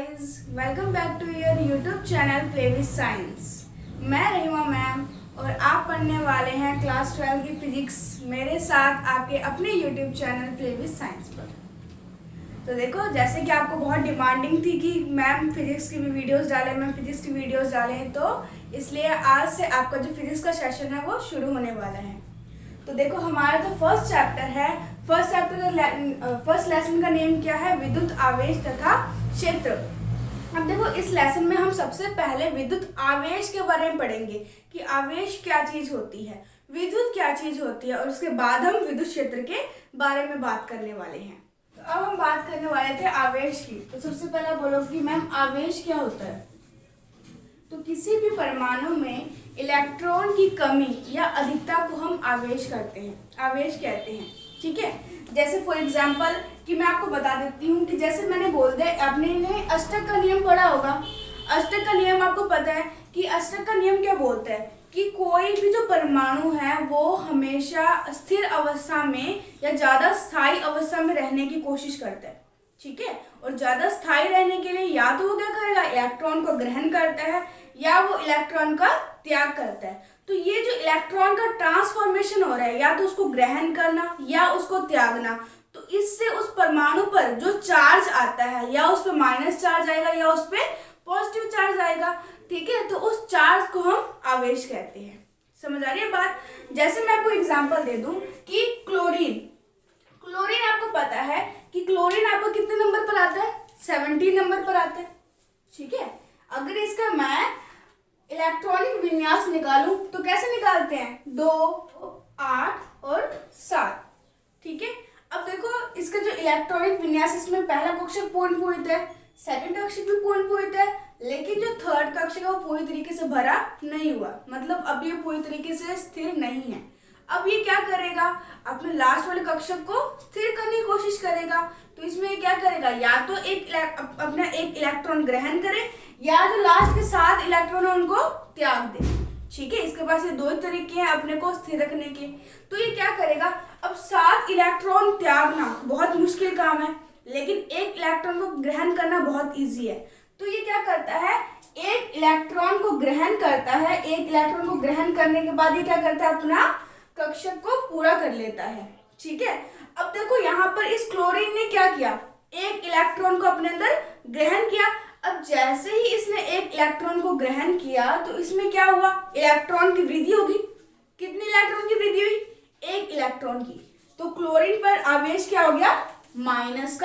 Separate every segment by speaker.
Speaker 1: Guys, welcome back to your YouTube channel play with science. मैं Rahima ma'am और आप पढ़ने वाले हैं क्लास 12 की फिजिक्स मेरे साथ आपके अपने YouTube channel play with science पर। तो देखो, जैसे कि आपको बहुत डिमांडिंग थी कि मैम फिजिक्स की भी वीडियोस डालें, तो इसलिए आज से आपका जो फिजिक्स का सेशन है वो शुरू होने वाला है। तो देखो, हमारा तो फर्स्ट चैप्टर है। फर्स्ट लेसन का नेम क्या है? विद्युत आवेश तथा क्षेत्र। अब देखो, इस लेसन में हम सबसे पहले विद्युत आवेश के बारे में पढ़ेंगे कि आवेश क्या चीज होती है, विद्युत क्या चीज होती है, और उसके बाद हम विद्युत क्षेत्र के बारे में बात करने वाले हैं। तो अब हम बात करने वाले थे आवेश की। तो सबसे पहले बोलो कि मैम आवेश क्या होता है? तो किसी भी परमाणु में इलेक्ट्रॉन की कमी या अधिकता को हम आवेश कहते हैं। ठीक है, जैसे फॉर एग्जांपल कि मैं आपको बता देती हूँ कि जैसे मैंने बोल दिया, आपने अष्टक का नियम पढ़ा होगा। अष्टक का नियम आपको पता है कि अष्टक का नियम क्या बोलता है कि कोई भी जो परमाणु है वो हमेशा स्थिर अवस्था में या ज्यादा स्थायी अवस्था में रहने की कोशिश करता है। ठीक है, और ज्यादा स्थायी रहने के लिए या तो वो क्या करेगा, इलेक्ट्रॉन को ग्रहण करता है या वो इलेक्ट्रॉन का त्याग करता है। तो ये जो इलेक्ट्रॉन का ट्रांसफॉर्मेशन हो रहा है, या तो उसको ग्रहण करना या उसको त्यागना, तो इससे उस परमाणु पर जो चार्ज आता है या उस पर माइनस चार्ज आएगा या उस पर पॉजिटिव चार्ज आएगा। ठीक है, तो उस चार्ज को हम आवेश कहते हैं। समझ आ रही है बात? जैसे मैं आपको एग्जाम्पल दे दूं कि क्लोरीन आपको पता है कि क्लोरीन आपको कितने नंबर पर आता है? 17 नंबर पर आता है। ठीक है, अगर इसका मैं इलेक्ट्रॉनिक विन्यास निकालूं तो कैसे निकालते हैं? 2, 8 और 7। ठीक है, अब देखो, इसका जो इलेक्ट्रॉनिक विन्यास, इसमें पहला कक्षक पूर्ण पूरित है, सेकंड कक्षक भी पूर्ण पूरित है, लेकिन जो थर्ड कक्षक है वो पूरी तरीके से भरा नहीं हुआ, मतलब अब ये पूरी तरीके से स्थिर नहीं है। अब ये क्या करेगा, अपने लास्ट वाले कक्षक को स्थिर करने की कोशिश करेगा। तो इसमें क्या करेगा, या तो अपना एक इलेक्ट्रॉन ग्रहण करे या जो लास्ट के 7 इलेक्ट्रॉन है उनको त्याग दे। ठीक है, इसके पास ये 2 तरीके हैं अपने को स्थिर रखने के। तो ये क्या करेगा, अब 7 इलेक्ट्रॉन त्यागना बहुत मुश्किल काम है, लेकिन एक इलेक्ट्रॉन को ग्रहण करना बहुत ईजी है। तो ये क्या करता है, एक इलेक्ट्रॉन को ग्रहण करता है। एक इलेक्ट्रॉन को ग्रहण करने के बाद ये क्या करता है, अपना कक्षक को पूरा कर लेता है। ठीक है, अब देखो यहाँ पर इस क्लोरीन ने क्या किया, एक इलेक्ट्रॉन को अपने अंदर ग्रहण किया। अब जैसे ही इसने एक इलेक्ट्रॉन को ग्रहण किया तो इसमें क्या हुआ, इलेक्ट्रॉन की वृद्धि होगी। कितनी इलेक्ट्रॉन की वृद्धि हुई? 1 इलेक्ट्रॉन की। तो क्लोरीन पर आवेश क्या हो गया, -1।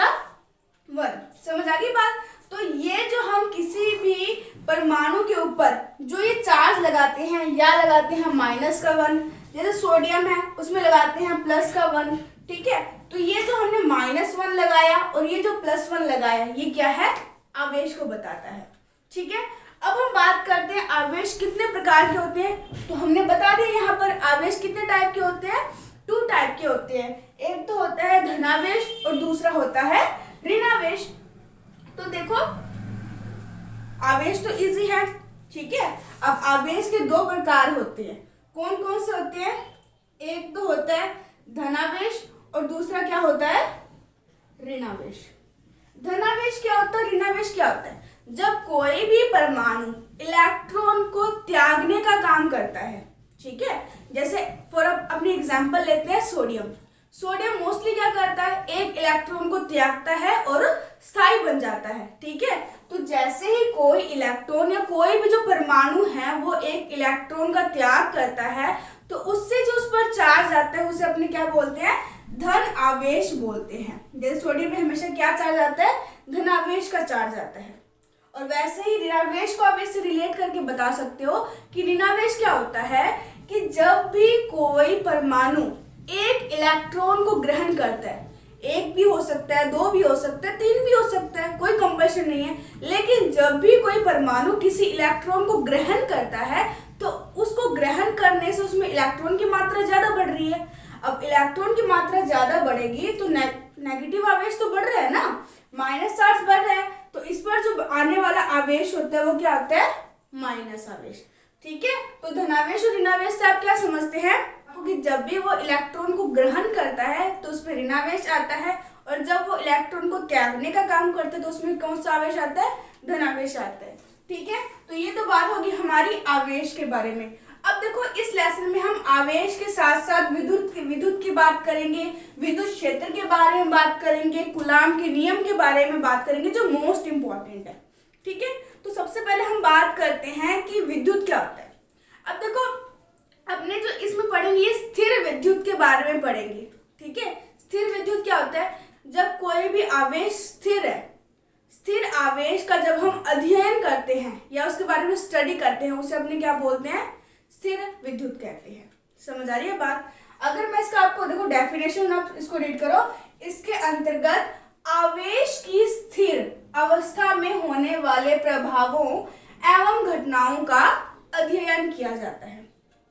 Speaker 1: समझ आ गई बात? तो ये जो हम किसी भी परमाणु के ऊपर जो ये चार्ज लगाते हैं, या लगाते हैं -1, जैसे सोडियम है उसमें लगाते हैं +1। ठीक है, तो ये जो हमने -1 लगाया और ये जो +1 लगाया, ये क्या है, आवेश को बताता है। ठीक है, अब हम बात करते हैं आवेश कितने प्रकार के होते हैं। तो हमने बता दिया यहाँ पर आवेश कितने टाइप के होते हैं, 2 टाइप के होते हैं। एक तो होता है धनावेश और दूसरा होता है ऋणावेश। तो देखो, आवेश तो इजी है। ठीक है, अब आवेश के 2 प्रकार होते हैं। कौन कौन से होते हैं? एक तो होता है धनावेश और दूसरा क्या होता है, ऋणावेश। धनावेश क्या होता है, ऋणावेश क्या होता है? जब कोई भी परमाणु इलेक्ट्रॉन को त्यागने का काम करता है। ठीक है, जैसे फॉर अपनी एग्जांपल लेते हैं सोडियम मोस्टली क्या करता है, एक इलेक्ट्रॉन को त्यागता है और स्थायी बन जाता है। ठीक है, तो जैसे ही कोई इलेक्ट्रॉन या कोई भी जो परमाणु है वो एक इलेक्ट्रॉन का त्याग करता है, तो उससे जो उस पर चार्ज आता है उसे अपने क्या बोलते हैं, धन आवेश बोलते हैं। जैसे सोडियम में हमेशा क्या चार्ज आता है, धन आवेश का चार्ज आता है। और वैसे ही ऋणावेश को आप इससे रिलेट करके बता सकते हो कि ऋणावेश क्या होता है कि जब भी कोई परमाणु एक इलेक्ट्रॉन को ग्रहण करता है, 1 भी हो सकता है, 2 भी हो सकता है, 3 भी हो सकता है, कोई कंपल्शन नहीं है, लेकिन जब भी कोई परमाणु किसी इलेक्ट्रॉन को ग्रहण करता है तो उसको ग्रहण करने से उसमें इलेक्ट्रॉन की मात्रा ज्यादा बढ़ रही है। अब इलेक्ट्रॉन की मात्रा ज्यादा बढ़ेगी तो नेगेटिव आवेश तो बढ़ रहा है ना, माइनस चार्ज बढ़ रहा है, तो इस पर जो आने वाला आवेश होता है वो क्या होता है, माइनस आवेश। ठीक है, तो धनावेश और ऋणावेश से आप क्या समझते हैं, क्योंकि जब भी वो इलेक्ट्रॉन को ग्रहण करता है तो उस पर ऋणावेश आता है, और जब वो इलेक्ट्रॉन को त्यागने का काम करते हैं तो उसमें कौन सा आवेश आता है, धन आवेश आता है। ठीक है, तो ये तो बात होगी हमारी आवेश के बारे में। अब देखो इस लेसन में हम आवेश के साथ साथ विद्युत की बात करेंगे, विद्युत क्षेत्र के बारे में बात करेंगे, कूलाम के नियम के बारे में बात करेंगे जो मोस्ट इंपॉर्टेंट है। ठीक है, तो सबसे पहले हम बात करते हैं कि विद्युत क्या होता है। अब देखो अपने जो इसमें पढ़ेंगे ये स्थिर विद्युत के बारे में पढ़ेंगे। ठीक है, स्थिर विद्युत क्या होता है, जब कोई भी आवेश स्थिर है, स्थिर आवेश का जब हम अध्ययन करते हैं या उसके बारे में स्टडी करते हैं उसे अपने क्या बोलते हैं, स्थिर विद्युत कहते हैं। समझ आ रही है बात। अगर मैं इसका आपको देखो डेफिनेशन, आप इसको रीड करो, इसके अंतर्गत आवेश की स्थिर अवस्था में होने वाले प्रभावों एवं घटनाओं का अध्ययन किया जाता है।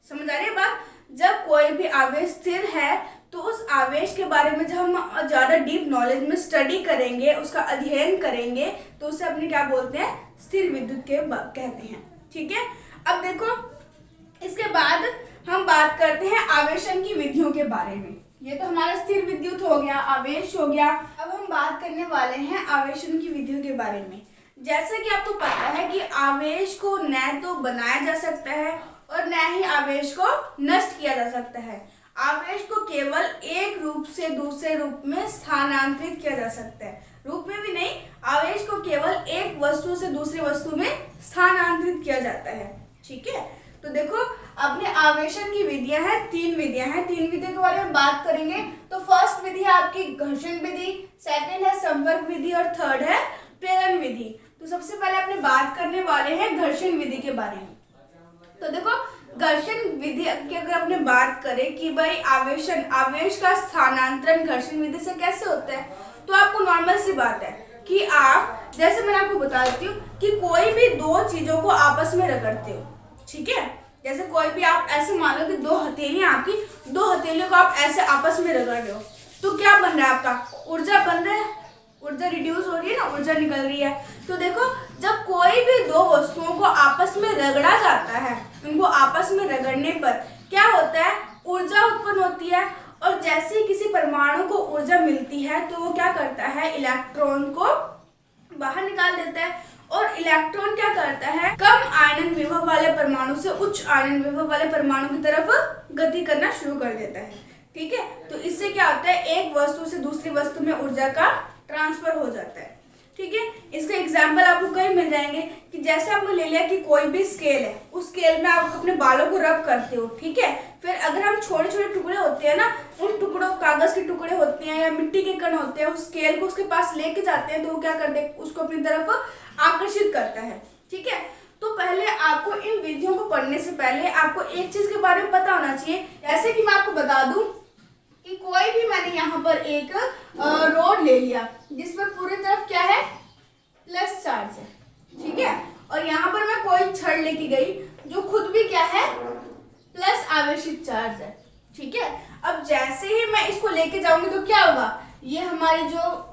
Speaker 1: समझ आ रही है बात। जब कोई भी आवेश स्थिर है तो उस आवेश के बारे में जब हम ज़्यादा डीप नॉलेज में स्टडी करेंगे, उसका अध्ययन करेंगे, तो उसे अपने क्या बोलते हैं, स्थिर विद्युत के कहते हैं। ठीक है, अब देखो इसके बाद हम बात करते हैं आवेशन की विधियों के बारे में। ये तो हमारा स्थिर विद्युत हो गया, आवेश हो गया। अब हम बात करने वाले हैं आवेशन की विधियों के बारे में। जैसे कि आपको पता है कि आवेश को न तो बनाया जा सकता है और न ही आवेश को नष्ट किया जा सकता है। आवेश को केवल एक रूप से दूसरे रूप में स्थानांतरित किया जा सकता है, रूप में भी नहीं, आवेश को केवल एक वस्तु से दूसरी वस्तु में स्थानांतरित किया जाता है। ठीक है, तो देखो अपने आवेशन की विधियां हैं, तीन विधियां हैं। तीन विधियों के बारे में बात करेंगे। तो फर्स्ट विधि है आपकी घर्षण विधि, सेकंड है संपर्क विधि और थर्ड है प्रेरण विधि। तो सबसे पहले अपने बात करने वाले हैं घर्षण विधि के बारे में। तो देखो घर्षण विधि की अगर अपने बात करें कि भाई आवेश का स्थानांतरण घर्षण विधि से कैसे होता है, तो आपको नॉर्मल सी बात है कि आप, जैसे मैंने आपको बता देती हूँ कि कोई भी दो चीजों को आपस में रगड़ते हो। ठीक है, जैसे कोई भी आप ऐसे मान लो कि दो हथेलियां आपकी, दो हथेलियों को आप ऐसे आपस में रगड़ रहे हो, तो क्या बन रहा है, आपका ऊर्जा बन रहा है, ऊर्जा रिड्यूस हो रही है ना, ऊर्जा निकल रही है। तो देखो जब कोई भी दो वस्तुओं को आपस में रगड़ा जाता है, उनको आपस में रगड़ने पर क्या होता है, ऊर्जा उत्पन्न होती है। और जैसे ही किसी परमाणु को ऊर्जा मिलती है तो वो क्या करता है, इलेक्ट्रॉन को बाहर निकाल देता है। और इलेक्ट्रॉन क्या करता है, कम आयनन विभव वाले परमाणु से उच्च आयनन विभव वाले परमाणु की तरफ गति करना शुरू कर देता है। ठीक है, तो इससे क्या होता है, एक वस्तु से दूसरी वस्तु में ऊर्जा का ट्रांसफर हो जाता है। ठीक है, इसका एग्जाम्पल आपको कहीं मिल जाएंगे कि जैसे आपने ले लिया कि कोई भी स्केल है, उस स्केल में आप अपने बालों को रब करते हो। ठीक है, फिर अगर हम छोटे छोटे टुकड़े होते हैं ना, उन टुकड़ों, कागज के टुकड़े होते हैं या मिट्टी के कण होते हैं, उस स्केल को उसके पास लेके जाते हैं तो वो क्या करते हैं, उसको अपनी तरफ आकर्षित करता है। ठीक है, तो पहले आपको इन विधियों को पढ़ने से पहले आपको एक चीज के बारे में पता होना चाहिए। जैसे कि मैं आपको बता दूं कि कोई भी, मैंने यहाँ पर एक रोड ले लिया जिस पर पूरी तरफ क्या है, प्लस चार्ज है। ठीक है, और यहाँ पर मैं कोई छड़ लेके गई जो खुद भी क्या है, प्लस आवेशित चार्ज है। ठीक है, अब जैसे ही मैं इसको लेके जाऊंगी तो क्या होगा, ये हमारी जो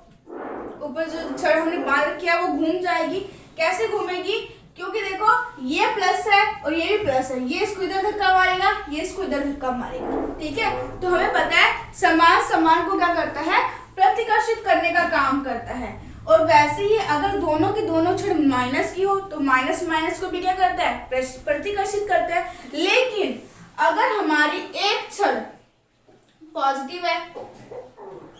Speaker 1: ऊपर जो छड़ हमने बांध रखी है वो घूम जाएगी। कैसे घूमेगी, क्योंकि देखो ये प्लस है और ये भी प्लस है, ये इसको इधर धक्का मारेगा, ये इसको इधर धक्का मारेगा। ठीक है, तो हमें पता है समान को क्या करता है, प्रतिकर्षित करने का काम करता है। और वैसे ही अगर दोनों की दोनों छड़ माइनस की हो तो माइनस माइनस को भी क्या करता है, प्रतिकर्षित करता है। लेकिन अगर हमारी एक छड़ पॉजिटिव है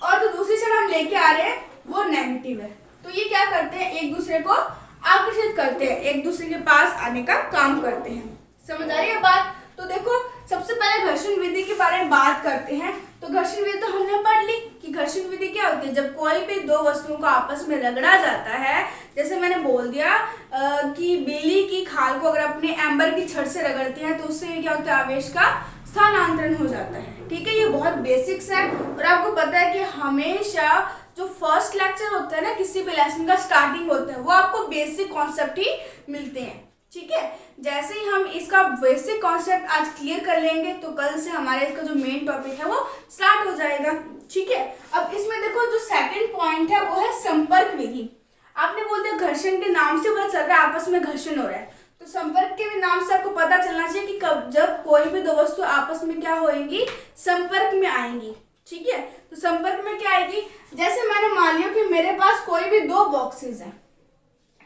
Speaker 1: और जो दूसरी छड़ हम लेके आ रहे हैं वो नेगेटिव है, तो ये क्या करते हैं, एक दूसरे को आकर्षित करते हैं, एक दूसरे के पास आने का काम करते हैं। समझ आ रही है बात। तो देखो सबसे पहले घर्षण विधि के बारे में बात करते हैं। तो घर्षण विधि तो हमने पढ़ ली कि घर्षण विधि क्या होती है, जब कोई भी दो वस्तुओं को आपस में रगड़ा जाता है। जैसे मैंने बोल दिया कि बिल्ली की खाल को अगर अपने एम्बर की छड़ से रगड़ते हैं तो उससे क्या होता है, आवेश का स्थानांतरण हो जाता है। ठीक है, ये बहुत बेसिक्स है। और आपको पता है कि हमेशा जो फर्स्ट लेक्चर होता है ना, किसी भी लेसन का स्टार्टिंग होता है, वो आपको बेसिक कॉन्सेप्ट ही मिलते हैं। ठीक है, जैसे ही हम इसका बेसिक कॉन्सेप्ट आज क्लियर कर लेंगे तो कल से हमारे इसका जो मेन टॉपिक है वो स्टार्ट हो जाएगा। ठीक है, अब इसमें देखो जो सेकंड पॉइंट है वो है संपर्क विधि। आपने बोल दिया घर्षण के नाम से पता चल रहा है आपस में घर्षण हो रहा है, तो संपर्क के भी नाम से आपको पता चलना चाहिए कि कब, जब कोई भी दो वस्तु आपस में क्या होएंगी, संपर्क में आएंगी। ठीक है। तो संपर्क में क्या आएगी, जैसे मैंने मान लिया कि मेरे पास कोई भी दो बॉक्सेस हैं,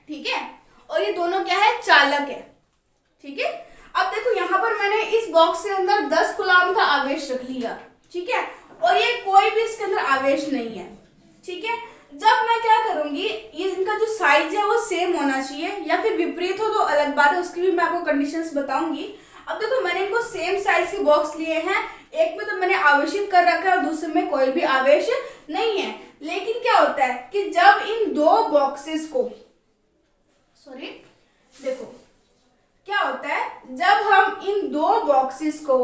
Speaker 1: ठीक है, और ये दोनों क्या है, चालक है, ठीक है। अब देखो यहाँ पर मैंने इस बॉक्स के अंदर 10 कूलाम का आवेश रख लिया, ठीक है, और ये कोई भी इसके अंदर आवेश नहीं है, ठीक है। जब मैं क्या करूंगी, ये इनका जो साइज है वो सेम होना चाहिए, या फिर विपरीत हो तो अलग बात है, उसकी भी मैं आपको कंडीशंस बताऊंगी। अब देखो मैंने इनको सेम साइज के बॉक्स लिए हैं, एक में तो मैंने आवेशित कर रखा है और दूसरे में कोई भी आवेश नहीं है। लेकिन क्या होता है कि जब इन दो बॉक्सेस को, देखो क्या होता है, जब हम इन दो बॉक्सेस को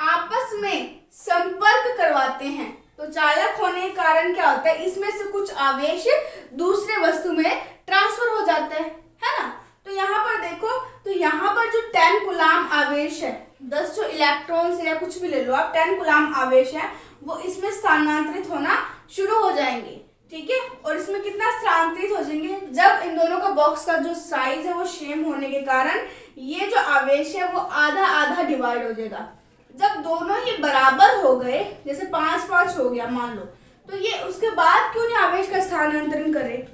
Speaker 1: आपस में संपर्क करवाते हैं तो चालक होने के कारण क्या होता है, इसमें से कुछ आवेश दूसरे वस्तु में ट्रांसफर हो जाता है ना। तो यहाँ पर देखो, तो यहाँ पर जो 10 कूलाम आवेश है, 10 जो इलेक्ट्रॉन्स या कुछ भी ले लो आप, 10 कूलाम आवेश है, वो इसमें स्थानांतरित होना शुरू हो जाएंगे, ठीक है। और इसमें कितना स्थानांतरित हो जाएंगे, जब इन दोनों का बॉक्स का जो साइज है वो सेम होने के कारण ये जो आवेश है वो आधा आधा डिवाइड हो जाएगा। जब दोनों ही बराबर हो गए, जैसे 5-5 हो गया मान लो, तो ये उसके बाद क्यों नहीं आवेश का स्थानांतरण करे।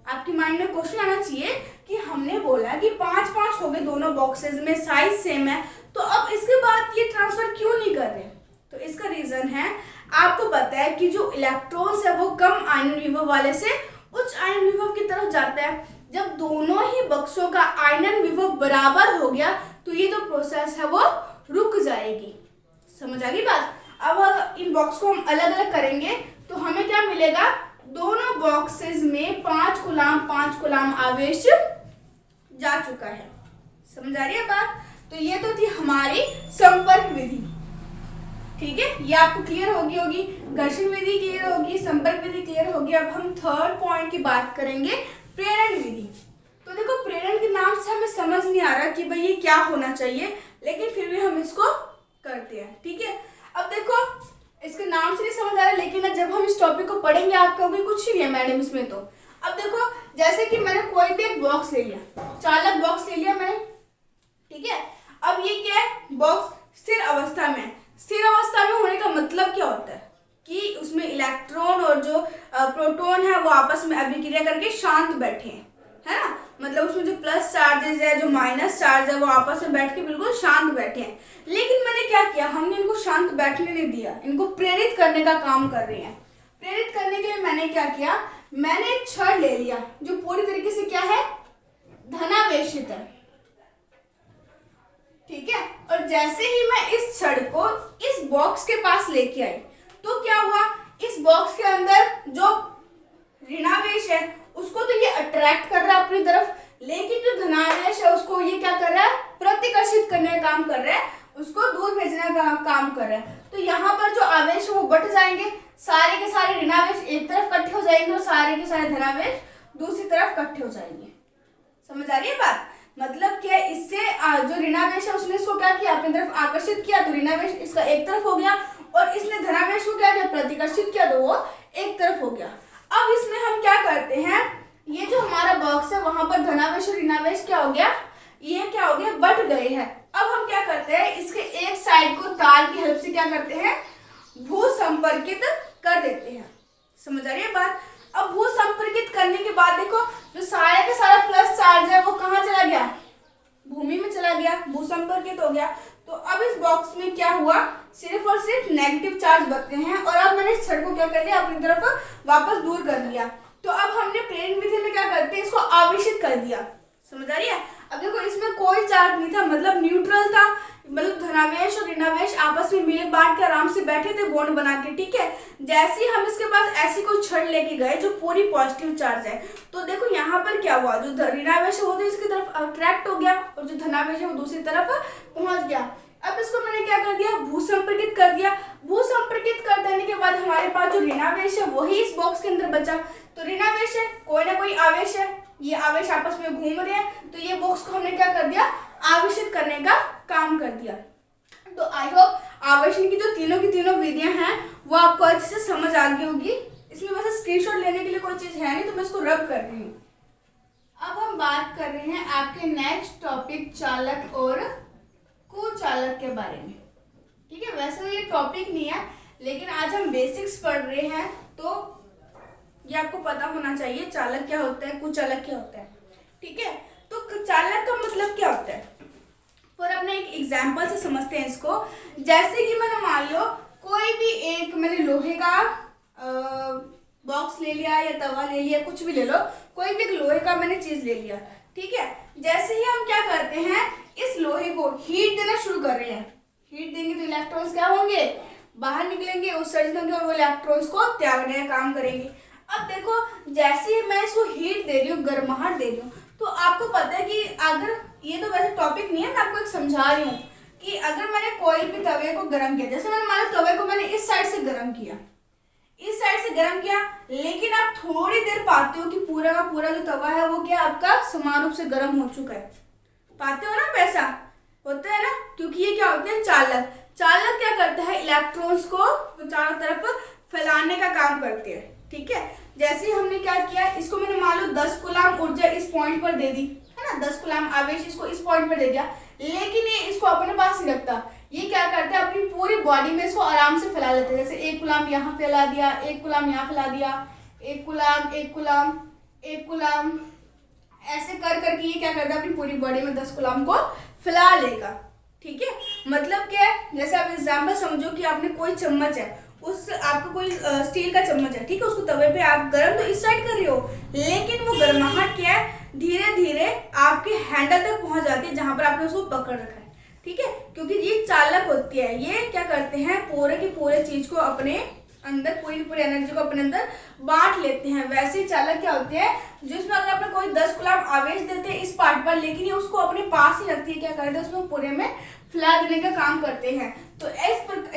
Speaker 1: आपके माइंड में क्वेश्चन आना चाहिए कि हमने बोला कि 5-5 हो गए, दोनों बॉक्सेस में साइज सेम है, तो अब इसके बाद ये ट्रांसफर क्यों नहीं कर रहे। तो इसका रीजन है, आपको पता है कि जो इलेक्ट्रॉन्स है वो कम आयन विभव वाले से उच्च आयन विभव की तरफ जाता है। जब दोनों ही बक्सों का आयनन विभव बराबर हो गया तो ये जो प्रोसेस है वो रुक जाएगी। समझ आ गई बात। अब अगर इन बॉक्स को हम अलग अलग करेंगे तो हमें क्या मिलेगा, दोनों बॉक्सेस में 5 कूलाम आवेश जा चुका है। समझ आ रही है बात। तो ये तो थी हमारी संपर्क विधि, ठीक है, ये आपको क्लियर होगी। घर्षण विधि क्लियर होगी, संपर्क विधि क्लियर होगी। अब हम थर्ड पॉइंट की बात करेंगे, प्रेरण विधि। तो देखो प्रेरण के नाम से हमें समझ नहीं आ रहा कि भाई ये क्या होना चाहिए, लेकिन फिर भी हम इसको करते हैं, ठीक है। अब देखो इसके नाम से नहीं समझ आ रहा, लेकिन जब हम इस टॉपिक को पढ़ेंगे आप कहोगे कुछ नहीं है मैडम इसमें। तो अब देखो जैसे कि मैंने कोई भी एक बॉक्स ले लिया, चालक बॉक्स ले लिया मैंने, ठीक है। अब ये क्या है, बॉक्स स्थिर अवस्था में। स्थिर अवस्था में होने का मतलब क्या होता है कि उसमें इलेक्ट्रॉन और जो प्रोटॉन है वो आपस में अभिक्रिया करके शांत बैठे हैं, है ना। मतलब उसमें जो प्लस चार्जेस है, जो माइनस चार्ज है, वो आपस में बैठ के बिल्कुल शांत बैठे हैं। लेकिन मैंने क्या किया, हमने इनको शांत बैठने नहीं दिया, इनको प्रेरित करने का काम कर रहे हैं। प्रेरित करने के लिए मैंने क्या किया, मैंने एक छड़ ले लिया जो पूरी तरीके से क्या है, धनावेशित है, ठीक है। और जैसे ही मैं इस छड़ को इस बॉक्स के पास लेके आई तो क्या हुआ, इस बॉक्स के अंदर जो ऋणावेश है उसको तो ये अट्रैक्ट कर रहा है अपनी तरफ, लेकिन जो धनावेश है उसको ये क्या कर रहा है, प्रतिकर्षित करने का काम कर रहा है, उसको दूर भेजने का काम कर रहा है। तो यहाँ पर जो आवेश है वो बट जाएंगे, सारे के सारे ऋणावेश एक तरफ इकट्ठे हो जाएंगे और सारे के सारे धनावेश दूसरी तरफ इकट्ठे हो जाएंगे। समझ आ रही है बात। मतलब क्या, इससे जो ऋणावेश है उसने इसको क्या किया, अपनी तरफ आकर्षित किया तो ऋणावेश इसका एक तरफ हो गया, और इसने धनावेश को क्या किया, प्रतिकर्षित किया तो वो एक तरफ हो गया। अब इसमें हम क्या करते हैं, ये जो हमारा बॉक्स है वहां पर धनावेश और ऋणावेश क्या हो गया, ये क्या हो गया, बट गए हैं। अब हम क्या करते हैं, इसके एक साइड को तार की हेल्प से क्या करते हैं, भू संपर्कित कर देते हैं। समझ आ रही है बात। अब भू संपर्कित करने के बाद देखो जो सारे का सारा प्लस चार्ज है वो कहाँ चला गया, भूमि में चला गया, भू संपर्कित हो गया। तो अब इस बॉक्स में क्या हुआ, सिर्फ और सिर्फ नेगेटिव चार्ज बचते हैं, और अब मैंने इस छड़ को क्या कर लिया, अपनी तरफ वापस दूर कर लिया। तो अब हमने प्रेरण विधि में क्या करते हैं, इसको आवेशित कर दिया। समझ आ रही है। अब देखो इसमें कोई चार्ज नहीं था, मतलब न्यूट्रल था, मतलब धनावेश और ऋणावेश आपस में मिल बांट के आराम से बैठे थे बॉन्ड बना के, ठीक है। जैसे ही हम इसके पास ऐसी कोई छड़ लेके गए जो पूरी पॉजिटिव चार्ज है, तो देखो यहाँ पर क्या हुआ, जो ऋणावेश है वो तो इसकी तरफ अट्रैक्ट हो गया और जो धनावेश है वो दूसरी तरफ पहुंच गया। अब इसको मैंने क्या कर दिया, भू संपर्कित कर दिया। भू संपर्कित कर देने के बाद हमारे पास जो ऋणावेश है वही इस बॉक्स के अंदर बचा। तो ऋणावेश है, कोई ना कोई आवेश है, ये आवेश आपस में घूम रहे हैं, तो ये बॉक्स को हमने क्या कर दिया, आवेशित करने का काम कर दिया। तो आई होप आवेशन की जो तीनों की तीनों विधियां हैं वो आपको अच्छे से समझ आ गई होगी। इसमें वैसे स्क्रीनशॉट लेने के लिए कोई चीज है नहीं, तो मैं इसको रब कर रही हूँ। अब हम बात कर रहे हैं आपके नेक्स्ट टॉपिक चालक और कुचालक के बारे में, ठीक है। वैसे ये टॉपिक नहीं है, लेकिन आज हम बेसिक्स पढ़ रहे हैं, तो ये आपको पता होना चाहिए चालक क्या होता है, कुचालक क्या होता है। ठीक है, तो चालक का मतलब क्या होता है, पर अपने एक एग्जाम्पल से समझते हैं इसको। जैसे कि मैंने मान लो कोई भी एक मैंने लोहे का बॉक्स ले लिया या तवा ले लिया, कुछ भी ले लो, कोई भी एक लोहे का मैंने चीज ले लिया। ठीक है, जैसे ही हम क्या करते हैं, इस लोहे को हीट देना शुरू कर रहे हैं। हीट देंगे तो इलेक्ट्रॉन्स क्या होंगे, बाहर निकलेंगे, उत्सर्जित होंगे और वो इलेक्ट्रॉन्स को त्यागने का काम करेंगे। अब देखो, जैसे ही मैं इसको हीट दे रही हूँ, गर्माहट दे रही हूँ, तो आपको पता है कि अगर ये तो वैसे टॉपिक नहीं है, मैं आपको एक समझा रही हूँ कि अगर मैंने कोई भी तवे को गर्म किया, जैसे मैंने मान लो तवे को मैंने इस साइड से गर्म किया, इस साइड से गर्म किया, लेकिन आप थोड़ी देर पाते हो कि पूरा का पूरा जो तवा है वो क्या आपका समान रूप से गर्म हो चुका है। पाते हो ना, वैसा होता है ना, क्योंकि ये क्या होते हैं चालक। चालक क्या करता है, इलेक्ट्रॉन्स को चारों तरफ फैलाने का काम करते हैं। ठीक है, जैसे हमने क्या किया, इसको मैंने मान लो 10 कूलाम ऊर्जा इस पॉइंट पर दे दी है ना, 10 कूलाम आवेश इसको इस पॉइंट पर दे दिया, लेकिन ये इसको अपने पास नहीं रखता। ये क्या करते हैं, अपनी पूरी बॉडी में इसको आराम से फैला लेते हैं। जैसे 1 कूलाम यहाँ फैला दिया, 1 कूलाम यहाँ फैला दिया, 1 कूलाम 1 कूलाम 1 कूलाम, ऐसे कर करके ये क्या करता है, अपनी पूरी बॉडी में 10 कूलाम को फैला लेगा। ठीक है, मतलब क्या है, जैसे आप एग्जाम्पल समझो कि आपने कोई चम्मच है, उस आपका कोई स्टील का चम्मच है, ठीक है, उसको तवे पे आप गर्म तो इस साइड कर रहे हो, लेकिन वो गर्माहट क्या है, धीरे धीरे आपके हैंडल तक पहुंच जाती है जहां पर आपने उसको पकड़ रखा है। ठीक है, क्योंकि ये चालक होती है, ये क्या करते हैं, पूरे की पूरे चीज को अपने अंदर, पूरी पूरी एनर्जी को अपने अंदर बांट लेते हैं। वैसे ही चालक क्या होते हैं, जिसमें अगर आपने कोई 10 कूलाम आवेश देते हैं इस पार्ट पर, लेकिन ये उसको अपने पास ही रखती है, क्या करते हैं, उसमें पूरे में फैला देने का काम करते हैं। तो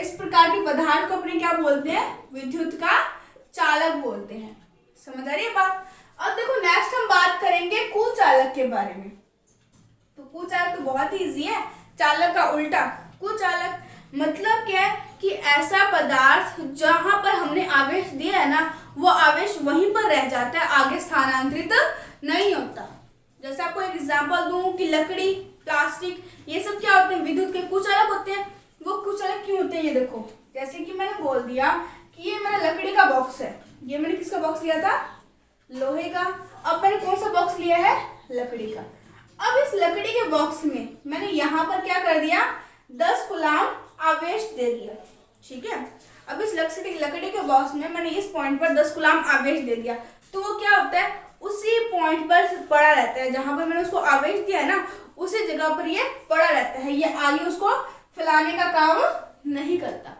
Speaker 1: इस प्रकार के पदार्थ को अपने क्या बोलते हैं, विद्युत का चालक बोलते हैं। समझ आ रही है बात। अब देखो, नेक्स्ट हम बात करेंगे कुचालक के बारे में। तो कुचालक तो बहुत ही इजी है, चालक का उल्टा। कुचालक मतलब क्या है कि ऐसा पदार्थ जहां पर हमने आवेश दिया है ना, वो आवेश वहीं पर रह जाता है, आगे स्थानांतरित नहीं होता। जैसे आपको एक एग्जांपल दूं कि लकड़ी, प्लास्टिक, ये सब क्या होते हैं, विद्युत के कुचालक होते हैं। वो कुचालक क्यों होते हैं, ये देखो, जैसे कि मैंने बोल दिया कि ये मेरा लकड़ी का बॉक्स है, ये मैंने किसका बॉक्स लिया था, लोहे का। अब मैंने कौन सा बॉक्स लिया है, लकड़ी का। अब इस लकड़ी के बॉक्स में मैंने यहाँ पर क्या कर दिया, 10 कूलाम आवेश दे दिया। ठीक है, अब इस लकड़ी के बॉक्स में मैंने इस पॉइंट पर 10 कूलाम आवेश दे दिया, तो वो क्या होता है, उसी पॉइंट पर पड़ा रहता है, जहां पर मैंने उसको आवेश दिया है ना, उसी जगह पर ये पड़ा रहता है, ये आगे उसको फैलाने का काम नहीं करता।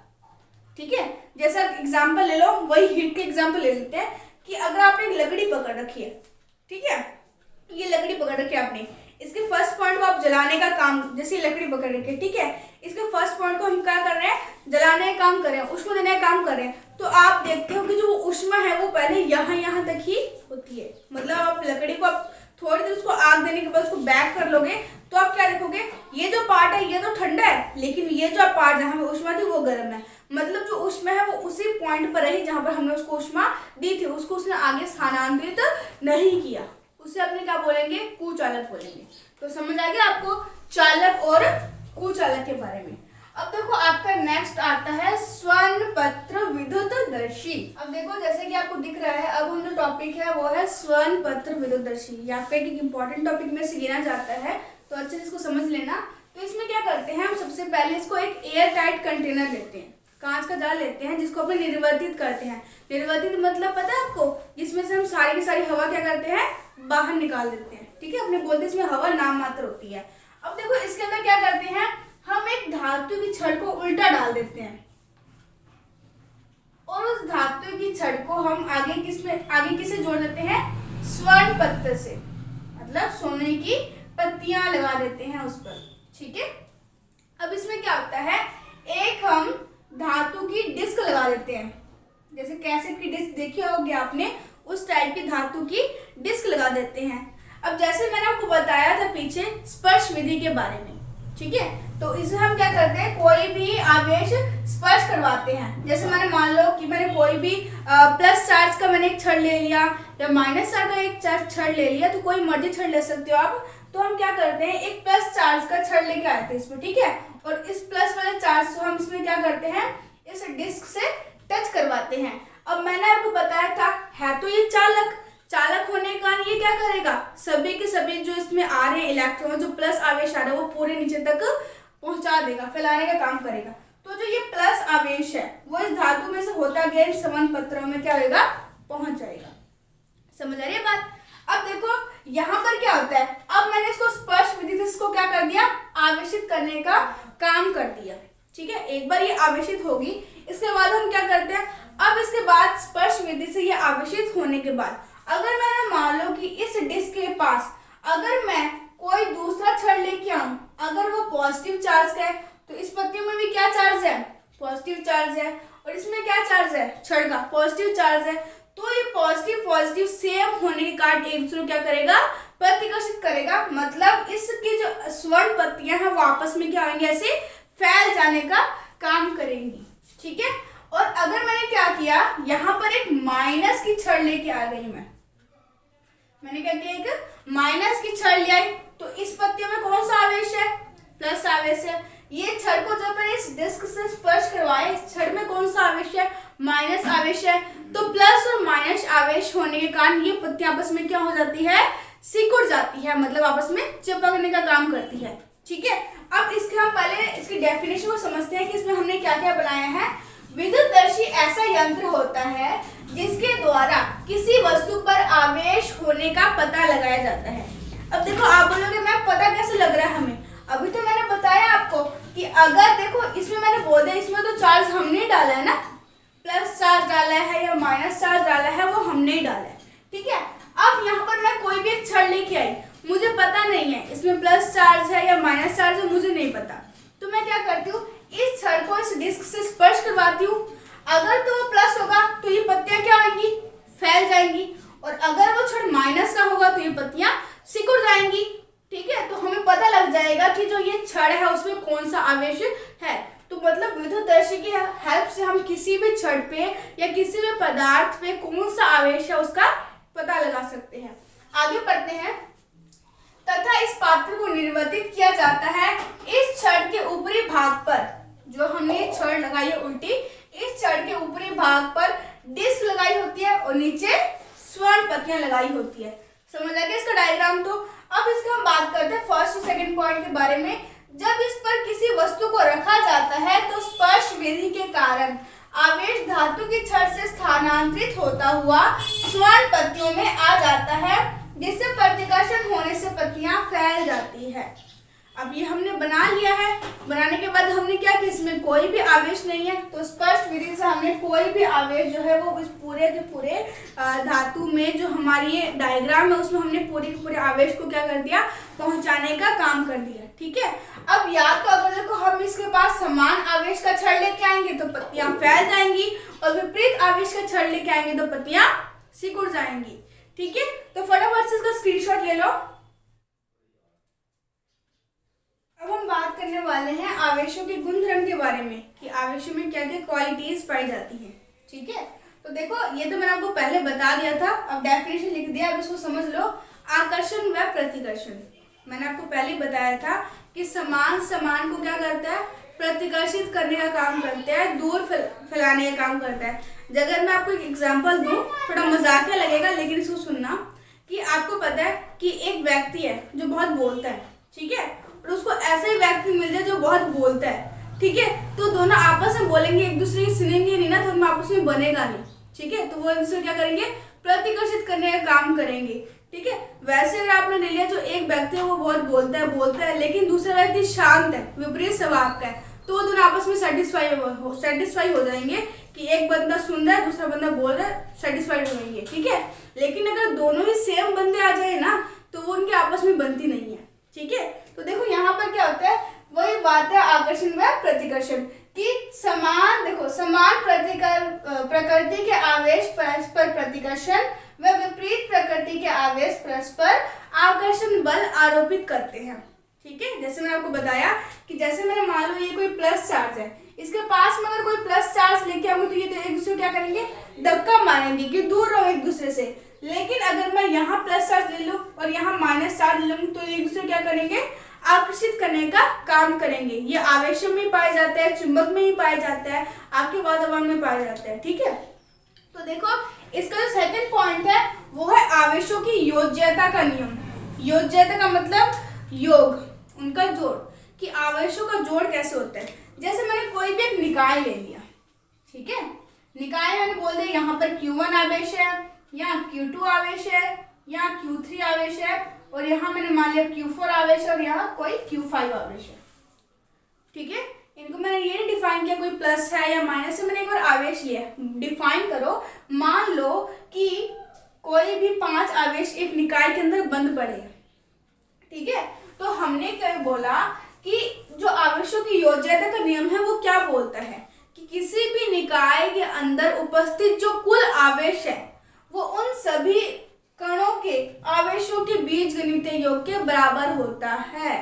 Speaker 1: ठीक है, जैसा एग्जाम्पल ले लो, वही हीट के एग्जाम्पल ले लेते हैं कि अगर आपने एक लकड़ी पकड़ रखी है, ठीक है, ये लकड़ी पकड़ रखी है आपने, इसके फर्स्ट पॉइंट को आप जलाने का काम, जैसे लकड़ी पकड़ रखी है, ठीक है, इसके फर्स्ट पॉइंट को हम क्या कर रहे हैं, जलाने का काम कर रहे हैं, उष्मा देने का काम कर रहे हैं। तो आप देखते हो कि जो उष्मा है वो पहले यहाँ तक ही होती है। मतलब आप लकड़ी को आप थोड़ी देर उसको आग देने के बाद उसको बैक कर लोगे, तो आप क्या देखोगे, ये जो पार्ट है ये तो ठंडा है, लेकिन ये जो पार्ट जहाँ पे उष्मा थी वो गर्म है। मतलब जो उष्मा है वो उसी पॉइंट पर रही जहाँ पर हमने उसको उष्मा दी थी, उसको उसने आगे स्थानांतरित नहीं किया। उसे अपने क्या बोलेंगे, कुचालक बोलेंगे। तो समझ आ गया आपको चालक और कुचालक के बारे में। अब देखो, आपका नेक्स्ट आता है स्वर्ण विद्युतदर्शी। अब देखो, जैसे कि आपको दिख रहा है, अब हम जो टॉपिक है वो है स्वर्ण विद्युतदर्शी। यहाँ पे एक इम्पोर्टेंट टॉपिक में से गिना जाता है, तो अच्छे से इसको समझ लेना। तो इसमें क्या करते हैं, हम सबसे पहले इसको एक एयर टाइट कंटेनर लेते हैं, कांच का जाल लेते हैं, जिसको अपने निर्वातित करते हैं। निर्वातित मतलब पता है आपको, जिसमें से हम सारी की सारी हवा क्या करते हैं, बाहर निकाल देते हैं। ठीक है, अपने बोलते हैं इसमें हवा नाम मात्र होती है। अब देखो, इसके अंदर क्या करते हैं, हम एक धातु की छड़ को उल्टा डाल देते हैं, और उस धातु की छड़ को हम आगे किससे जोड़ देते हैं, स्वर्ण पत्र से, मतलब सोने की पत्तियां लगा देते हैं उस पर। ठीक है, अब इसमें क्या होता है, एक हम धातु की डिस्क लगा देते हैं, जैसे कैसेट की डिस्क देखी होगी आपने, उस टाइप की धातु की डिस्क लगा देते हैं। अब जैसे मैंने आपको बताया था पीछे स्पर्श विधि के बारे में, ठीक है, तो इसमें हम क्या करते हैं, कोई भी आवेश स्पर्श करवाते हैं। जैसे मैंने मान लो कि मैंने कोई भी प्लस चार्ज का मैंने एक छड़ ले लिया, या माइनस चार्ज का एक छड़ ले लिया, तो कोई मर्जी छड़ ले सकते हो आप। तो हम क्या करते हैं, एक प्लस चार्ज का छड़ लेके आते हैं इसमें, ठीक है, और इस प्लस वाले चार्ज को हम इसमें क्या करते हैं, इस डिस्क से टच करवाते हैं। अब मैंने आपको बताया था है तो ये चालक, चालक होने के कारण ये क्या करेगा, सभी के सभी जो इसमें आ रहे हैं इलेक्ट्रॉन, जो प्लस आवेश आ रहा है वो पूरे नीचे तक पहुंचा देगा, फैलाने का काम करेगा। तो जो ये प्लस आवेश है वो इस धातु में से होता गया इन समान पत्रों में क्या होगा, पहुंच जाएगा। समझ आ रही है बात। अब देखो यहाँ पर क्या होता है, अब मैंने इसको स्पर्श विधि से इसको क्या कर दिया, आवेशित करने का काम कर दिया। ठीक है, एक बार ये आवेशित होगी, इसके बाद हम क्या करते हैं, अब इसके बाद स्पर्श विधि से ये आवेशित होने के बाद अगर मैंने मान लो कि इस डिस्क के पास अगर मैं कोई दूसरा छड़ लेके आऊं, अगर वो पॉजिटिव चार्ज का है तो इस पत्तियों में भी क्या चार्ज है, पॉजिटिव चार्ज है, और इसमें क्या चार्ज है, छड़ का पॉजिटिव चार्ज है। तो ये पॉजिटिव पॉजिटिव सेम होने के कारण एक दूसरे को क्या करेगा, प्रतिकर्षित करेगा। मतलब इसकी जो स्वर्ण पत्तियां हैं वो आपस में क्या होंगी, ऐसे फैल जाने का काम करेंगी। ठीक है, और अगर मैंने क्या किया, यहाँ पर एक माइनस की छड़ लेके आ गई, मैंने क्या किया, एक माइनस की छड़ ले आई, तो इस पत्तियों में कौन सा आवेश है, प्लस आवेश है। ये छड़ को जब मैंने इस डिस्क से स्पर्श करवाया, इस छड़ में कौन सा आवेश है, माइनस आवेश है। तो प्लस और माइनस आवेश होने के कारण ये पत्तियां आपस में क्या हो जाती है, सिकुड़ जाती है, मतलब आपस में चिपकने का काम करती है। ठीक है, अब इसके हम पहले इसकी डेफिनेशन को समझते हैं कि इसमें हमने क्या क्या बनाया है। विद्युतदर्शी ऐसा यंत्र होता है जिसके द्वारा किसी वस्तु पर आवेश होने का पता लगाया जाता है। अब देखो आप बोलोगे मैम पता कैसे लग रहा है हमें, अभी तो मैंने बताया आपको कि अगर देखो इसमें मैंने बोल दिया, इसमें तो चार्ज हमने डाला है ना, प्लस चार्ज डाला है या माइनस चार्ज डाला है वो हमने ही डाला है। ठीक है, अब यहाँ पर मैं कोई भी एक छड़ लेके आई, मुझे पता नहीं है इसमें प्लस चार्ज है या माइनस चार्ज है, मुझे नहीं पता, तो मैं क्या करती हूँ, इस छड़ को इस डिस्क से स्पर्श करवाती हूँ। अगर तो वो प्लस होगा तो ये पत्तियां क्या होंगी, फैल जाएंगी, और अगर वो छड़ माइनस का होगा तो ये पत्तियां सिकुड़ जाएंगी। ठीक है, तो हमें पता लग जाएगा कि जो ये छड़ है उसमें कौन सा आवेश है। तो मतलब विद्युतदर्शी की हेल्प से हम किसी भी छड़ पे या किसी भी पदार्थ पे कौन सा आवेश है उसका पता लगा सकते हैं। आगे पढ़ते हैं। तथा इस पात्र को निर्वर्तित किया जाता है इस छड़ के ऊपरी भाग पर, जो हमने छड़ लगाई है उल्टी, इस छड़ के ऊपरी भाग पर डिस्क लगाई होती है और नीचे स्वर्ण पत्तियां लगाई होती है। समझ आ गया इसका डायग्राम। तो अब इसका हम बात करते हैं फर्स्ट और सेकंड पॉइंट के बारे में। जब इस पर किसी वस्तु को रखा जाता है तो स्पर्श विधि के कारण आवेश धातु की छड़ से स्थानांतरित होता हुआ स्वर्ण पत्तियों में आ जाता है, जिससे प्रतिकर्षण होने से पत्तियां फैल जाती है। अब ये हमने बना लिया है, बनाने के बाद हमने क्या कि इसमें कोई भी आवेश नहीं है, तो स्पर्श विधि से हमने कोई भी आवेश जो है वो इस पूरे के पूरे धातु में जो हमारी ये डायग्राम है उसमें हमने पूरे के पूरे आवेश को क्या कर दिया, पहुंचाने का काम कर दिया। ठीक है, अब या तो अगर देखो हम इसके पास समान आवेश का छड़ लेके आएंगे तो पत्तियां फैल जाएंगी, और विपरीत आवेश का छड़ लेके आएंगे तो पत्तियां सिकुड़ जाएंगी। ठीक है, तो फटाफट से इसका स्क्रीनशॉट ले लो। अब हम बात करने वाले हैं आवेशों के गुणधर्म के बारे में कि आवेशों में क्या क्या क्वालिटीज पाई जाती हैं। ठीक है, तो देखो ये तो मैंने आपको पहले बता दिया था, अब डेफिनेशन लिख दिया, अब इसको समझ लो। आकर्षण व प्रतिकर्षण, मैंने आपको पहले बताया था कि समान को क्या करता है, प्रतिकर्षित करने का काम करता है, दूर फैलाने का काम करता है। अगर मैं आपको एक एग्जाम्पल दूँ, थोड़ा मजाकिया लगेगा लेकिन इसको सुनना, कि आपको पता है कि एक व्यक्ति है जो बहुत बोलता है, ठीक है, और उसको ऐसा ही व्यक्ति मिल जाए जो बहुत बोलता है, ठीक है, तो दोनों आपस में बोलेंगे, एक दूसरे की सुनेंगे नहीं ना, तो उनमें आपस में बनेगा नहीं। ठीक है, तो वो एक दूसरे क्या करेंगे, प्रतिकर्षित करने का काम करेंगे। ठीक है, वैसे अगर आपने ले लिया जो एक व्यक्ति है वो बहुत बोलता है लेकिन दूसरा व्यक्ति शांत है, विपरीत स्वभाव का है, तो वो दोनों आपस में सेटिस्फाई हो जाएंगे कि एक बंदा सुन रहा है, दूसरा बंदा बोल रहा है, सेटिस्फाइड हो जाएंगे। ठीक है, लेकिन अगर दोनों ही सेम बंदे आ जाए ना तो वो उनके आपस में बनती नहीं है। ठीक है, तो देखो यहाँ पर क्या होता है, वही बात है आकर्षण व प्रतिकर्षण कि समान प्रकृति के आवेश परस्पर प्रतिकर्षण व विपरीत प्रकृति के आवेश परस्पर आकर्षण बल आरोपित करते हैं। ठीक है, जैसे मैंने आपको बताया कि जैसे मैंने मान लो ये कोई प्लस चार्ज है, इसके पास में अगर कोई प्लस चार्ज लेके आऊंगी तो ये तो एक दूसरे को क्या करेंगे, धक्का मारेंगे कि दूर रहो एक दूसरे से। लेकिन अगर मैं यहाँ प्लस चार्ज ले लूँ और यहाँ माइनस चार्ज ले लूँ तो एक दूसरे क्या करेंगे, आकर्षित करने का काम करेंगे। ये आवेशों में पाया जाता है, चुंबक में ही पाया जाता है, आपके वातावरण में पाया जाता है। ठीक है, तो देखो इसका जो सेकंड पॉइंट है वो है आवेशों की योज्यता का नियम। योज्यता का मतलब योग, उनका जोड़, कि आवेशों का जोड़ कैसे होता है। जैसे मैंने कोई भी एक निकाय ले लिया, ठीक है, निकाय मैंने बोल दिया यहाँ पर Q1 आवेश है, यहाँ Q2 आवेश है, यहाँ Q3 आवेश है, और यहाँ मैंने मान लिया Q4 आवेश है, और यहाँ कोई Q5 आवेश है। ठीक है, इनको मैंने ये नहीं डिफाइन किया कोई प्लस है या माइनस है, मैंने एक बार आवेश लिया। डिफाइन करो, मान लो कि कोई भी 5 आवेश एक निकाय के अंदर बंद पड़े हैं। ठीक है, तो हमने क्या बोला कि जो आवेशों की योज्यता का नियम है वो क्या बोलता है कि किसी भी निकाय के अंदर उपस्थित जो कुल आवेश है वो उन सभी कणों के आवेशों के बीजगणितीय योग के बराबर होता है।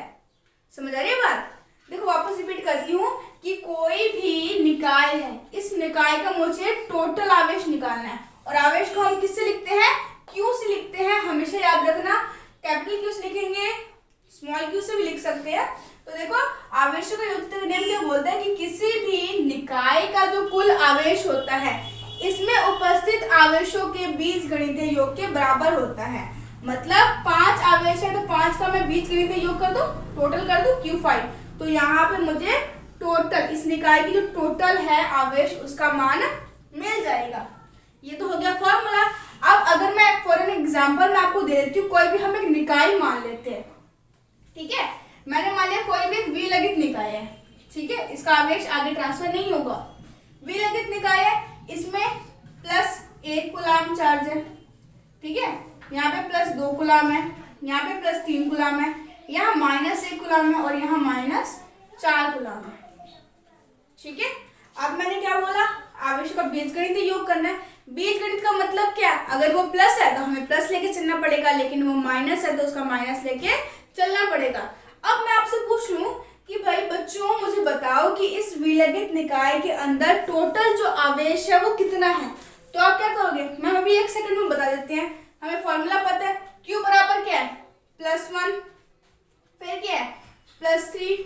Speaker 1: समझ आ रही है बात? देखो वापस रिपीट करती हूँ कि कोई भी निकाय है, इस निकाय का मुझे टोटल आवेश निकालना है, और आवेश को हम किससे लिखते हैं? क्यू से लिखते हैं। हमेशा याद रखना, कैपिटल क्यू से लिखेंगे, स्मॉल क्यू से भी लिख सकते हैं। तो देखो आवेशों का योज्यता नियम क्या बोलता है कि किसी भी निकाय का जो कुल आवेश होता है इसमें उपस्थित आवेशों के बीजगणितीय योग के बराबर होता है। मतलब 5 आवेश है तो 5 का मैं बीजगणितीय योग कर दूं, टोटल कर दूं Q5, तो यहाँ पे मुझे टोटल इस निकाय की जो टोटल है आवेश उसका मान मिल जाएगा। ये तो हो गया फॉर्मूला। अब अगर मैं फॉर एन एग्जांपल मैं आपको दे देती हूँ, कोई भी हम एक निकाय मान लेते हैं। ठीक है, मैंने मान लिया कोई भी एक विलगित निकाय है। ठीक है, इसका आवेश आगे ट्रांसफर नहीं होगा। विलगित निकाय है, इसमें +1 कूलाम चार्ज है। ठीक है, यहाँ पे +2 कूलाम है, यहाँ पे +3 कूलाम है, यहाँ -1 कूलाम है, और यहाँ -4 कूलाम है। ठीक है, अब मैंने क्या बोला? आवेशों का बीजगणितीय योग करना है। बीजगणित का मतलब क्या? अगर वो प्लस है तो हमें प्लस लेके चलना पड़ेगा, लेकिन वो माइनस है तो उसका माइनस लेके चलना पड़ेगा। अब मैं आपसे पूछ लूं कि भाई बच्चों मुझे बताओ कि इस विलगित निकाय के अंदर टोटल जो आवेश है वो कितना है, तो आप क्या करोगे? मैं अभी 1 सेकंड में बता देते हैं। हमें फॉर्मूला पता है, Q बराबर क्या है? +1, फिर क्या है +3,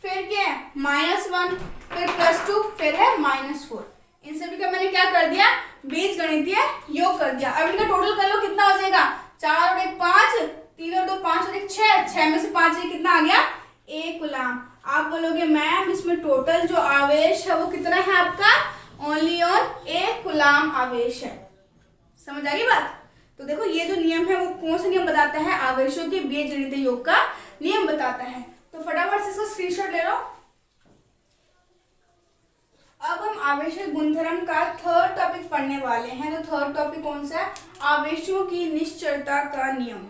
Speaker 1: फिर क्या है -1, फिर +2, फिर है -4। इन सभी का मैंने क्या कर दिया? बीजगणितीय योग कर दिया। अब इनका टोटल कर लो, कितना हो जाएगा? 4 और 1 5, 3 और 2 5 और 1 6, 6 में से 5 कितना आ गया? 1 कूलाम। आप बोलोगे मैम इसमें टोटल जो आवेश है वो कितना है आपका? ओनली ऑन 1 कूलाम आवेश है। समझ आ गई बात? तो देखो ये जो नियम है वो कौन सा नियम बताता है? आवेशों के बीजगणितीय योग का नियम बताता है। तो फटाफट से इसका स्क्रीनशॉट ले लो। अब हम आवेश गुणधर्म का थर्ड टॉपिक पढ़ने वाले हैं। तो थर्ड टॉपिक कौन सा है? आवेशों की निश्चलता का नियम।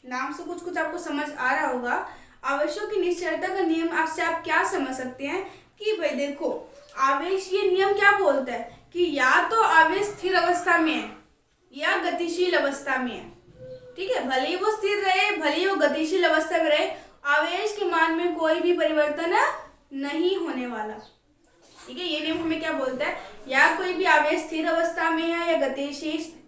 Speaker 1: नाम से कुछ कुछ आपको समझ आ रहा होगा। आवेशों की निश्चलता का नियम आपसे आप क्या समझ सकते हैं कि भाई देखो आवेश, ये नियम क्या बोलता है कि या तो आवेश स्थिर अवस्था में है या गतिशील अवस्था में है। ठीक है, भले ही वो स्थिर रहे, भले ही वो गतिशील अवस्था में रहे, आवेश के मान में कोई भी परिवर्तन नहीं होने वाला। ठीक है, ये नियम हमें क्या बोलता है? या कोई भी आवेश स्थिर अवस्था में है या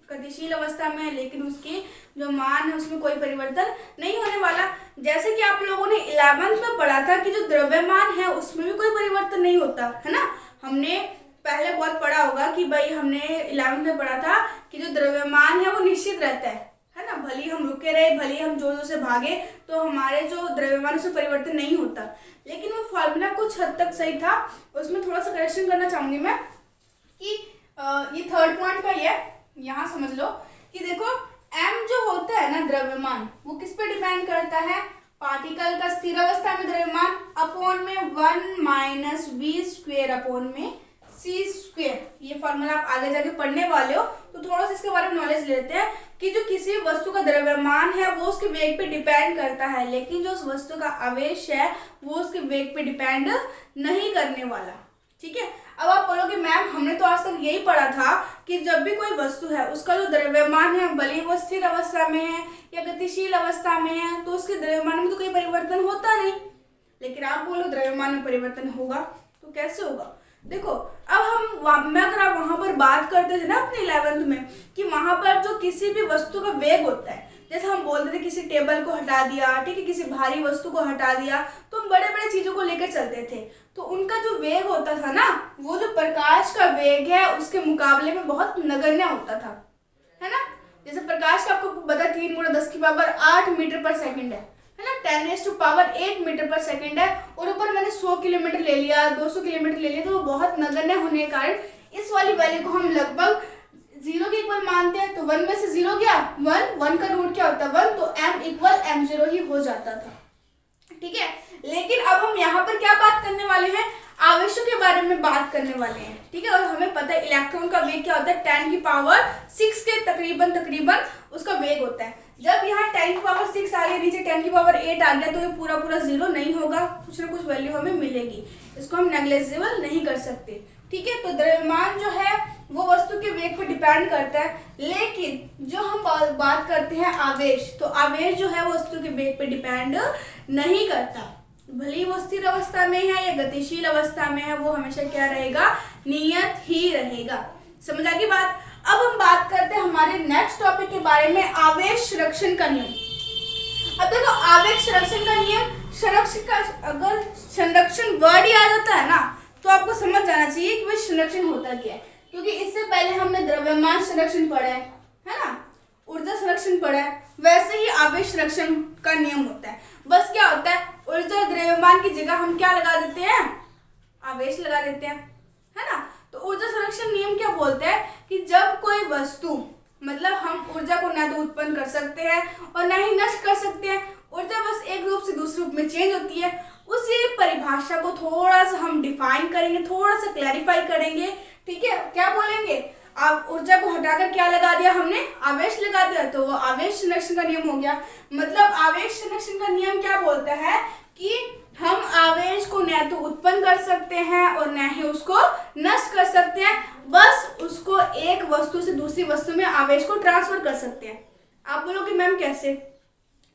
Speaker 1: गतिशील अवस्था में है, लेकिन उसके जो मान है उसमें कोई परिवर्तन नहीं होने वाला। जैसे कि आप लोगों ने 11th में पढ़ा था कि जो द्रव्यमान है उसमें भी कोई परिवर्तन नहीं होता है ना। हमने पहले बहुत पढ़ा होगा कि भाई हमने 11th में पढ़ा था कि जो द्रव्यमान है वो निश्चित रहता है ना। भले हम रुके रहे, भले हम जोर जोर से भागे, तो हमारे जो द्रव्यमान उसमें परिवर्तन नहीं होता। लेकिन वो फॉर्मूला कुछ हद तक सही था, उसमें थोड़ा सा करेक्शन करना चाहूंगी मैं कि ये थर्ड पॉइंट का ही है। यहाँ समझ लो कि देखो m जो होता है ना द्रव्यमान, वो किस पे डिपेंड करता है? पार्टिकल का स्थिर अवस्था में द्रव्यमान अपॉन में 1 - v² अपॉन में c²। ये फॉर्मूला आप आगे जाके पढ़ने वाले हो, तो थोड़ा सा इसके बारे में नॉलेज लेते हैं कि जो किसी वस्तु का द्रव्यमान है वो उसके वेग पे डिपेंड करता है, लेकिन जो उस वस्तु का आवेश है वो उसके वेग पे डिपेंड नहीं करने वाला। ठीक है, अब आप बोलोगे मैम हमने तो आज तक यही पढ़ा था कि जब भी कोई वस्तु है उसका जो द्रव्यमान है भले ही वो स्थिर अवस्था में है या गतिशील अवस्था में है तो उसके द्रव्यमान में तो कोई परिवर्तन होता नहीं। लेकिन आप बोलो द्रव्यमान में परिवर्तन होगा, तो कैसे होगा? देखो अब मैं अगर आप वहां पर बात करते थे ना अपने 11th में कि वहां पर जो किसी भी वस्तु का वेग होता है, जैसे हम बोलते थे किसी टेबल को हटा दिया, ठीक है, किसी भारी वस्तु को हटा दिया, तो हम बड़े बड़े चीजों को लेकर चलते थे, तो उनका जो वेग होता था ना, वो जो प्रकाश का वेग है उसके मुकाबले में बहुत नगण्य होता था, है ना। जैसे प्रकाश का आपको पता 3 × 10⁸ मीटर पर सेकंड है ना, 10⁸8 मीटर पर सेकंड है, और ऊपर मैंने 100 किलोमीटर ले लिया, 200 किलोमीटर ले लिया, तो वो बहुत नगण्य होने के कारण इस वाली वैल्यू को हम लगभग 0 के इक्वल मानते हैं। तो 1 में से 0 गया 1 का रूट क्या होता है 1, तो m = m0 ही हो जाता था, ठीक है। लेकिन अब हम यहाँ पर क्या बात करने वाले हैं, आवेशों के बारे में बात करने वाले हैं, ठीक है। और हमें पता है इलेक्ट्रॉन का वेग क्या होता है, 10⁶ के तकरीबन उसका वेग होता है। जब यहाँ 10⁶ आ गया, नीचे 10⁸ आ गया, तो ये पूरा 0 नहीं होगा, कुछ ना कुछ वैल्यू हमें मिलेगी, इसको हम नेग्लिजिबल नहीं कर सकते, ठीक है। तो द्रव्यमान जो है वो वस्तु के वेग पर डिपेंड करता है, लेकिन जो हम बात करते हैं आवेश, तो आवेश जो है वो वस्तु के वेग पर डिपेंड नहीं करता, भले ही वो स्थिर अवस्था में है या गतिशील अवस्था में है, वो हमेशा क्या रहेगा, नियत ही रहेगा। समझ आ गई बात। अब हम बात करते हैं हमारे नेक्स्ट टॉपिक के बारे में, आवेश संरक्षण का नियम। अब देखो आवेश संरक्षण का नियम, संरक्षण का अगर संरक्षण वर्ड ही आ जाता है ना, तो आपको समझ जाना चाहिए कि भाई संरक्षण होता क्या है, क्योंकि इससे पहले हमने द्रव्यमान संरक्षण पढ़ा है ना, ऊर्जा संरक्षण पढ़ा है, वैसे ही आवेश संरक्षण का नियम होता है। बस क्या होता है, ऊर्जा द्रव्यमान की जगह हम क्या लगा देते हैं, आवेश लगा देते हैं, है ना। तो ऊर्जा संरक्षण नियम क्या बोलते हैं कि जब कोई वस्तु, मतलब हम ऊर्जा को ना तो उत्पन्न कर सकते हैं और ना ही नष्ट कर सकते हैं, ऊर्जा बस एक रूप से दूसरे रूप में चेंज होती है, उसी परिभाषा को थोड़ा सा हम डिफाइन करेंगे, थोड़ा सा क्लैरिफाई करेंगे, ठीक है। क्या बोलेंगे, अब ऊर्जा को हटाकर क्या लगा दिया हमने, आवेश लगा दिया, तो वो आवेश संरक्षण का नियम हो गया। मतलब आवेश संरक्षण का नियम क्या बोलता है कि हम आवेश को न तो उत्पन्न कर सकते हैं और न ही उसको नष्ट कर सकते हैं, बस उसको एक वस्तु से दूसरी वस्तु में आवेश को ट्रांसफर कर सकते हैं। आप बोलोगे मैम कैसे,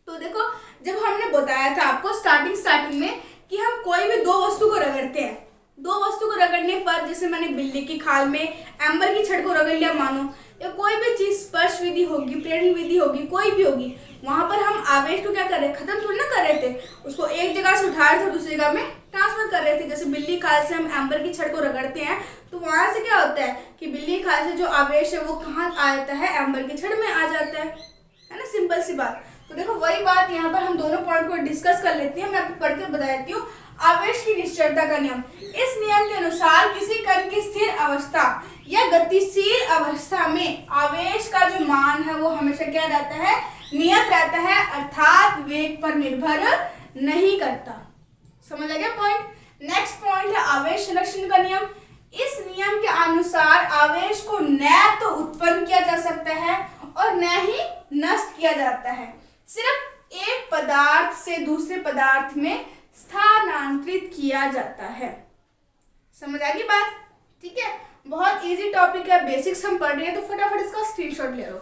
Speaker 1: तो देखो जब हमने बताया था आपको स्टार्टिंग में कि हम कोई भी दो वस्तु को रगड़ते हैं, दो वस्तु को रगड़ने पर, जैसे मैंने बिल्ली की खाल में एम्बर की छड़ को रगड़ लिया मानो, या कोई भी चीज स्पर्श विधि होगी, प्रेरण विधि होगी, कोई भी होगी, वहां पर हम आवेश को क्या कर रहे, खत्म थोड़ी ना कर रहे थे, उसको एक जगह से उठा रहे थे दूसरी जगह में ट्रांसफर कर रहे थे। जैसे बिल्ली खाल से हम एम्बर की छड़ को रगड़ते हैं, तो वहां से क्या होता है कि बिल्ली खाल से जो आवेश है वो कहाँ आ जाता है, एम्बर की छड़ में आ जाता है ना, सिंपल सी बात। तो देखो वही बात यहाँ पर हम दोनों पॉइंट को डिस्कस कर लेते हैं, मैं आपको पढ़ के बता देती हूँ। आवेश की निश्चलता का नियम, इस नियम के अनुसार किसी कण की स्थिर अवस्था या गतिशील अवस्था में आवेश का जो मान है वो हमेशा क्या रहता है, नियत रहता है, अर्थात वेग पर निर्भर नहीं करता। समझ आ गया पॉइंट। नेक्स्ट पॉइंट है आवेश संरक्षण का नियम। इस नियम के अनुसार आवेश को न तो उत्पन्न किया जा सकता है और न ही नष्ट किया जाता है, सिर्फ एक पदार्थ से दूसरे पदार्थ में स्थानांतरित किया जाता है। समझ आ गई बात, ठीक है। बहुत इजी टॉपिक है, बेसिक्स हम पढ़ रहे हैं, तो फटाफट इसका स्क्रीनशॉट ले लो।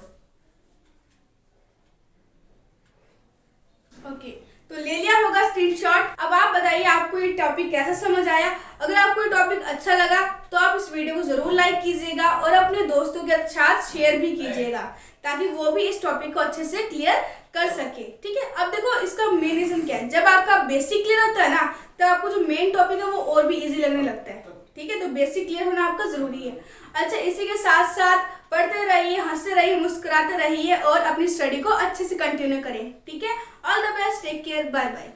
Speaker 1: ओके, तो ले लिया होगा स्क्रीनशॉट। अब आप बताइए आपको ये टॉपिक कैसा समझ आया। अगर आपको ये टॉपिक अच्छा लगा तो आप इस वीडियो को जरूर लाइक कीजिएगा और अपने दोस्तों के साथ शेयर भी कीजिएगा, ताकि वो भी इस टॉपिक को अच्छे से क्लियर कर सके, ठीक है। अब देखो इसका मेन रीजन क्या है, जब आपका बेसिक क्लियर होता है ना, तो आपको जो मेन टॉपिक है वो और भी इजी लगने लगता है, ठीक है। तो बेसिक क्लियर होना आपका जरूरी है। अच्छा, इसी के साथ साथ पढ़ते रहिए, हंसते रहिए, मुस्कुराते रहिए और अपनी स्टडी को अच्छे से कंटिन्यू करें, ठीक है। All the best, take care, bye bye.